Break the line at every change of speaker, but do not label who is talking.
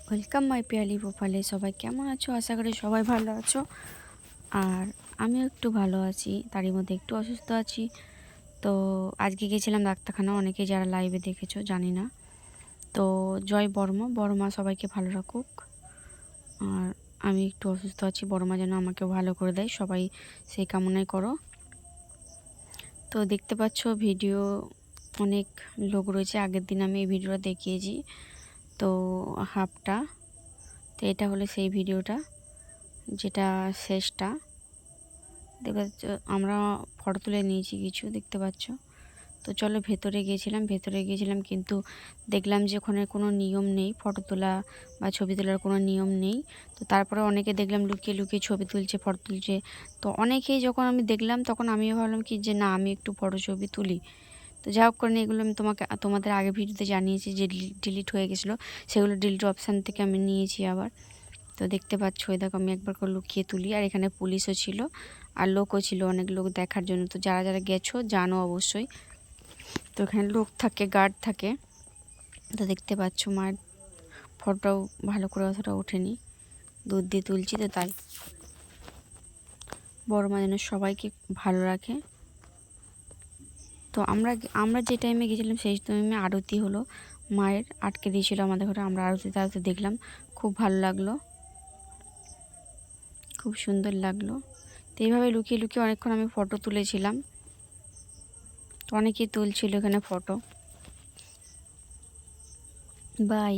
Welcome my Piyali প্রোফাইলে। সবাই কেমন আছো? আশা করি সবাই ভালো আছো। আর আমিও একটু ভালো আছি, তারই মধ্যে একটু অসুস্থ আছি। তো আজকে গিয়েছিলাম ডাক্তারখানা, অনেকে যারা লাইভে দেখেছো জানি না। তো জয় বড়মা সবাইকে ভালো রাখুক। আর আমি একটু অসুস্থ আছি, বড়মা যেন আমাকে ভালো করে দেয়, সবাই সেই কামনাই করো। তো দেখতে পাচ্ছ ভিডিও অনেক লোক রয়েছে। আগের দিন আমি এই ভিডিওটা দেখিয়েছি, তো হাফটা। তো এটা হলো সেই ভিডিওটা, যেটা শেষটা। দেখতে পাচ্ছ আমরা ফটো তুলে নিয়েছি কিছু, দেখতে পাচ্ছ। তো চলো ভেতরে গিয়েছিলাম, কিন্তু দেখলাম যে ওখানে কোনো নিয়ম নেই, ফটো তোলা বা ছবি তোলার কোনো নিয়ম নেই। তো তারপরে অনেকে দেখলাম লুকিয়ে লুকিয়ে ছবি তুলছে, ফটো তুলছে। তো অনেকেই যখন আমি দেখলাম, তখন আমিও ভাবলাম কি যে না, আমি একটু ফটো ছবি তুলি। তো যা হোক করে এগুলো আমি তোমাদের আগে ভিডিওতে জানিয়েছি যে ডিলিট হয়ে গেছিলো, সেগুলো ডিলিট অপশান থেকে আমি নিয়েছি আবার। তো দেখতে পাচ্ছ, ওই দেখো আমি একবার করে লুকিয়ে তুলি। আর এখানে পুলিশও ছিল আর লোকও ছিল, অনেক লোক দেখার জন্য। তো যারা যারা গেছো জানো অবশ্যই। তো এখানে লোক থাকে, গার্ড থাকে। তো দেখতে পাচ্ছ মায়ের ফটোটাও ভালো করে অতটা ওঠেনি, দুধ দিয়ে তুলছি, তো তাই বড় মা যেন সবাইকে ভালো রাখে। তো আমরা যে টাইমে গেছিলাম সেই টাইমে আরতি হলো, মায়ের আটকে দিয়েছিল আমাদের ঘরে। আমরা আরতি তারতি দেখলাম, খুব ভালো লাগলো, খুব সুন্দর লাগলো। তো এইভাবে লুকিয়ে লুকিয়ে অনেকক্ষণ আমি ফটো তুলেছিলাম। তো অনেকেই তুলছিল এখানে ফটো। বাই।